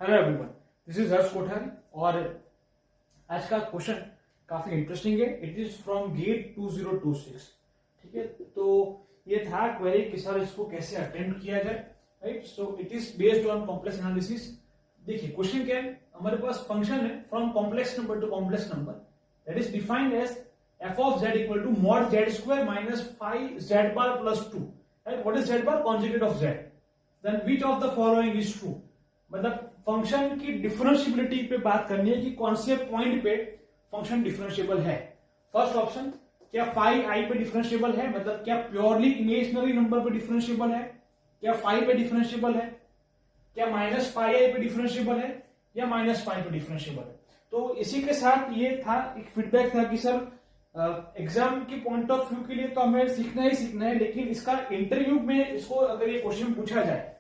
Hello everyone, this is Harsh Kothari और आज का क्वेश्चन काफी इंटरेस्टिंग है। It is from GATE 2026। ठीक है, तो ये था क्वेरी कि सर इसको कैसे अटेम्प्ट किया जाए, right. So it is based on complex analysis. देखिए क्वेश्चन क्या है, हमारे पास फंक्शन है from complex number to complex number that is defined as f of z equal to mod z square minus phi z bar plus 2, right? What is z bar? Conjugate of z. Then which of the following is true? मतलब function की differentiability पे बात करनी है कि कौन से point पे फंक्शन डिफरेंशिएबल है। फर्स्ट ऑप्शन, क्या फाई आई पे डिफरेंशिएबल है, मतलब क्या प्योरली इमेजिनरी नंबर पे डिफरेंशिएबल है, क्या फाई पे डिफरेंशिएबल है, क्या माइनस फाई आई पे डिफरेंशिएबल है, या माइनस फाई पे डिफरेंशिएबल है। तो इसी के साथ ये था, एक फीडबैक था कि सर एग्जाम के पॉइंट ऑफ व्यू के लिए तो हमें सीखना ही सीखना है, लेकिन इसका इंटरव्यू में इसको अगर ये क्वेश्चन पूछा जाए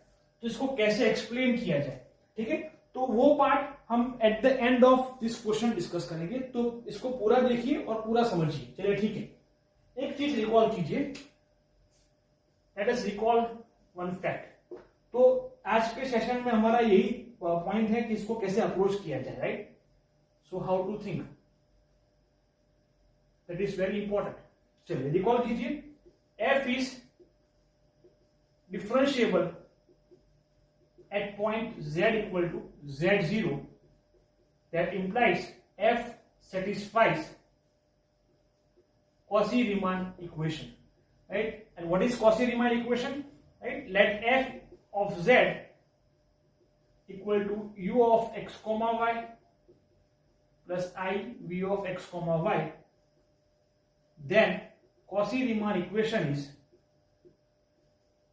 तो इसको कैसे एक्सप्लेन किया जाए। ठीक है, तो वो पार्ट हम at the end of this question discuss करेंगे, तो इसको पूरा देखिए और पूरा समझिए। चलिए ठीक है, एक चीज रिकॉल कीजिए, let us recall one fact. तो आज के सेशन में हमारा यही पॉइंट है कि इसको कैसे अप्रोच किया जाए, right. So how to think, that is very important. चलिए रिकॉल कीजिए, f is differentiable at point z equal to z0, that implies f satisfies Cauchy-Riemann equation, right? And what is Cauchy-Riemann equation, right? Let f of z equal to u of x comma y plus I v of x comma y, then Cauchy-Riemann equation is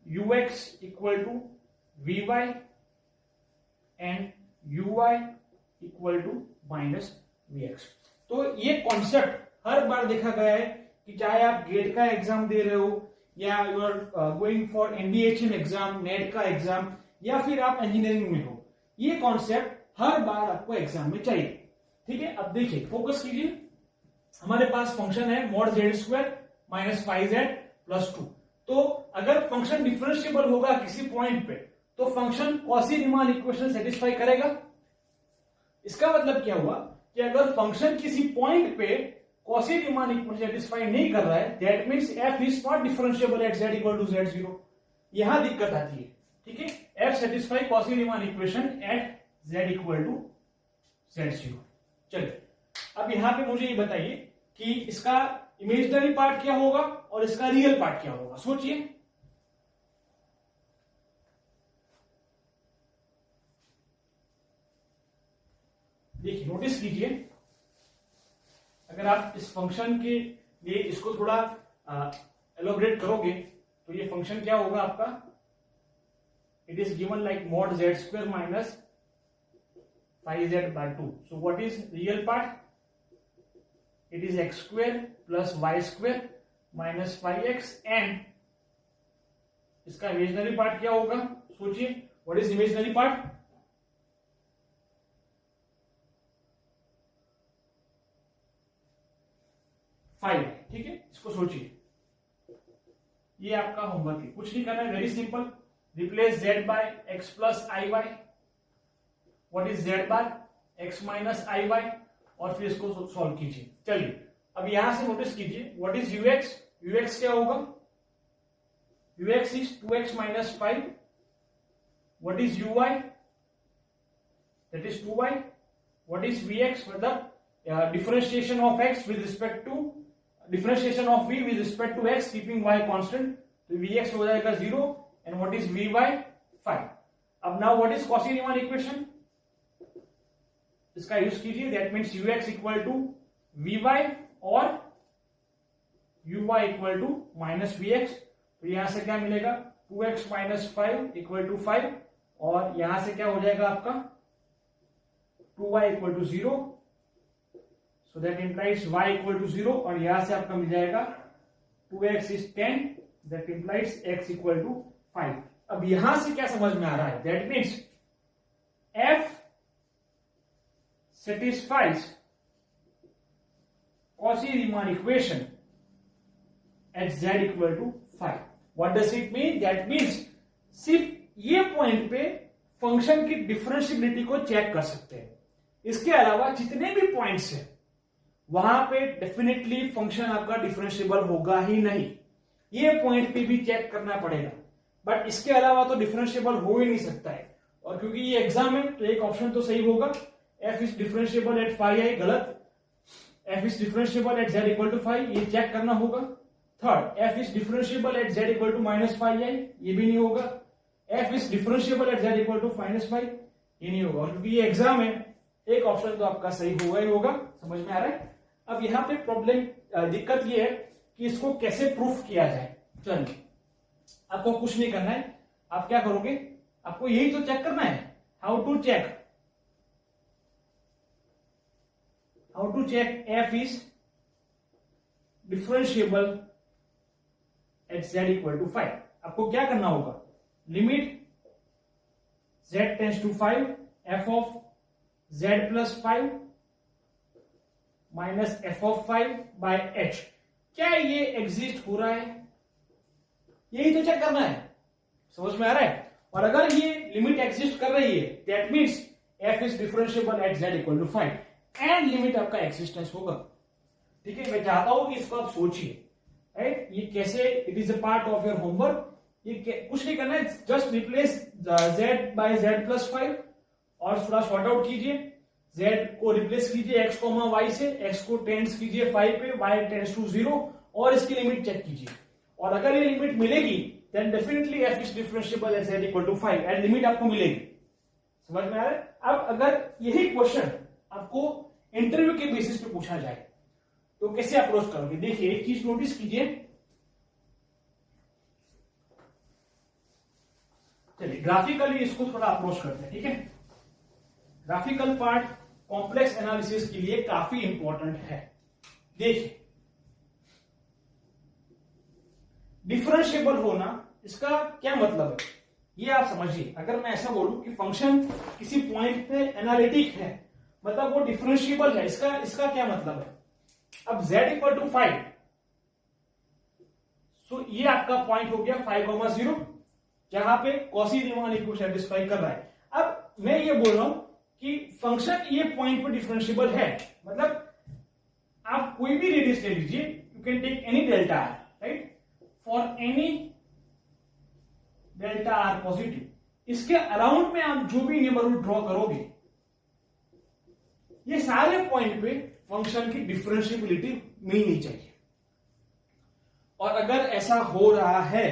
ux equal to vy and uy equal to minus vx। तो ये concept हर बार देखा गया है कि चाहे आप gate का exam दे रहे हो या you are going for NDHM exam, NET का एग्जाम, या फिर आप इंजीनियरिंग में हो, ये कॉन्सेप्ट हर बार आपको एग्जाम में चाहिए। ठीक है, अब देखिए फोकस कीजिए, हमारे पास फंक्शन है mod z square minus five Z plus 2। तो अगर फंक्शन डिफरेंशिएबल होगा किसी पॉइंट पे तो फंक्शन कॉची-रीमान इक्वेशन सेटिस्फाई करेगा। इसका मतलब क्या हुआ कि अगर फंक्शन किसी पॉइंट पे कॉची-रीमान इक्वेशन सेटिस्फाई नहीं कर रहा है, that means f is not differentiable at z equal to z0। यहां दिक्कत आती है। ठीक है, f satisfy Cauchy Riemann equation at z equal to z0। चलिए अब यहां पे मुझे ये बताइए कि इसका इमेजिनरी पार्ट क्या होगा और इसका रियल पार्ट क्या होगा। सोचिए, देखिए नोटिस कीजिए, अगर आप इस फंक्शन के लिए इसको थोड़ा एलोबरेट करोगे तो ये फंक्शन क्या होगा आपका, it is given like mod z square minus five z by 2। So what is real part, it is x square plus y square minus 5x, and इसका इमेजिनरी पार्ट क्या होगा। सोचिए, what is imaginary part, five. ठीक है, इसको सोचिए, ये आपका होमवर्क है, कुछ नहीं करना है, very simple. Replace z by x plus i y. What is z bar, x minus i y, और फिर इसको सॉल्व कीजिए। चलिए अब यहां से नोटिस कीजिए, व्हाट इज ux, ux क्या होगा, ux is 2x minus 5। What is uy, that is 2y। What is vx, मतलब differentiation of x with respect to differentiation of v with respect to x keeping y constant, तो vx हो जाएगा 0। And what is vy, 5। अब now what is Cauchy Riemann equation, इसका use कीजिए, that means ux equal to vy और uy equal to minus vx। तो यहां से क्या मिलेगा, 2x माइनस 5 इक्वल टू 5, और यहां से क्या हो जाएगा आपका 2y equal to 0। So that implies y equal to 0, और यहां से आपका मिल जाएगा 2x is 10, that implies x equal to 5। अब यहां से क्या समझ में आ रहा है, that means f satisfies Cauchy-Riemann equation at z equal to 5. What does it mean? That means सिर्फ ये पॉइंट पे फंक्शन की डिफरेंशियबिलिटी को चेक कर सकते हैं। इसके अलावा जितने भी पॉइंट्स हैं वहां पे डेफिनेटली फंक्शन आपका डिफरेंशिएबल होगा ही नहीं, ये पॉइंट पे भी चेक करना पड़ेगा। बट इसके अलावा तो डिफरेंशिएबल हो ही नहीं सकता है। और क्योंकि ये एग्जाम है तो एक ऑप्शन तो सही होगा, f is differentiable at phi i, गलत। f is differentiable at z equal to phi, ये चेक करना होगा। Third, f is differentiable at z equal to minus phi i, ये भी नहीं होगा। f is differentiable at z equal to minus phi, ये नहीं होगा। क्योंकि ये एग्जाम है, एक ऑप्शन तो आपका सही होगा ही होगा। समझ में आ रहा है? अब यहाँ पे प्रॉब्लम, दिक्कत ये है कि इसको कैसे प्रूफ किया जाए। चलिए, आपको कुछ नहीं करना है, आप क्या करोगे, आपको यही तो चेक करना है, how to check f is differentiable at z equal to 5। आपको क्या करना होगा, limit z tends to 5 f of z plus 5 minus f of 5 by h, क्या ये एग्जिस्ट हो रहा है, यही तो चेक करना है। समझ में आ रहा है? और अगर ये लिमिट एग्जिस्ट कर रही है that means f is differentiable at z equal to 5 and limit आपका एक्सिस्टेंस होगा। ठीक है, मैं चाहता हूं कि इसको आप सोचिए, राइट? ये कैसे, it is a part of your homework. ये कुछ नहीं करना है, just replace z by z plus 5 और थोड़ा शॉर्ट आउट कीजिए। z को रिप्लेस कीजिए x, y से, x को टेंड्स कीजिए 5 पे, y टेंड्स टू 0 और इसकी लिमिट चेक कीजिए। और अगर ये लिमिट मिलेगी then definitely f is differentiable at z equal to 5 and limit आपको मिलेगी। समझ में आ रहा है? अब अगर यही क्वेश्चन आपको इंटरव्यू के बेसिस पे पूछा जाए तो कैसे अप्रोच करोगे? देखिए, एक चीज नोटिस कीजिए, चलिए ग्राफिकली इसको थोड़ा अप्रोच करते हैं। ठीक है, ग्राफिकल पार्ट कॉम्प्लेक्स एनालिसिस के लिए काफी इंपॉर्टेंट है। देखिए, डिफरेंशिएबल होना, इसका क्या मतलब है ये आप समझिए। अगर मैं ऐसा बोलूं कि फंक्शन किसी पॉइंट पे एनालिटिक है, मतलब वो डिफरेंशिएबल है, इसका क्या मतलब है? अब z इक्वल टू 5, सो ये आपका पॉइंट हो गया 5,0 जहां पे कॉसी रीमान को सेटिस्फाई कर रहा है। अब मैं ये बोल रहा हूं कि फंक्शन ये पॉइंट पे डिफरेंशिएबल है, मतलब आप कोई भी रेडियस ले लीजिए, you can take any delta r, right, for any delta r positive, इसके अराउंड में आप जो भी नेबरहुड ड्रॉ करोगे ये सारे पॉइंट पे फंक्शन की डिफरेंशिएबिलिटी मिलनी चाहिए। और अगर ऐसा हो रहा है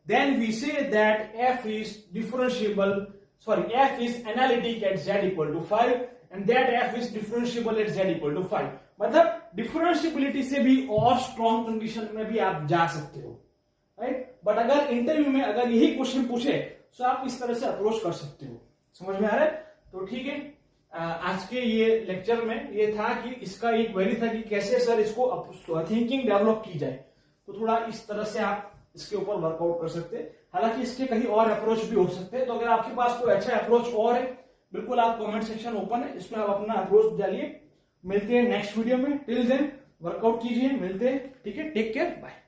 then we say that f is differentiable, f is analytic at z equal to 5 and that f is differentiable at z equal to 5। मतलब डिफरेंशिएबिलिटी से भी और स्ट्रॉन्ग कंडीशन में भी आप जा सकते हो, राइट? बट अगर इंटरव्यू में अगर यही क्वेश्चन पूछे तो आप इस तरह से अप्रोच कर सकते हो। समझ में आ रहा है? तो ठीक है, आज के ये लेक्चर में ये था कि इसका एक क्वेरी था कि कैसे सर इसको थिंकिंग डेवलप की जाए, तो थोड़ा इस तरह से आप इसके ऊपर वर्कआउट कर सकते हैं। हालांकि इसके कहीं और अप्रोच भी हो सकते हैं, तो अगर आपके पास कोई अच्छा अप्रोच और है, बिल्कुल आप कमेंट सेक्शन ओपन है, इसमें आप अपना अप्रोच डालिए। मिलते हैं नेक्स्ट वीडियो में, टिल देन वर्कआउट कीजिए, मिलते हैं। ठीक है, टेक केयर, बाय।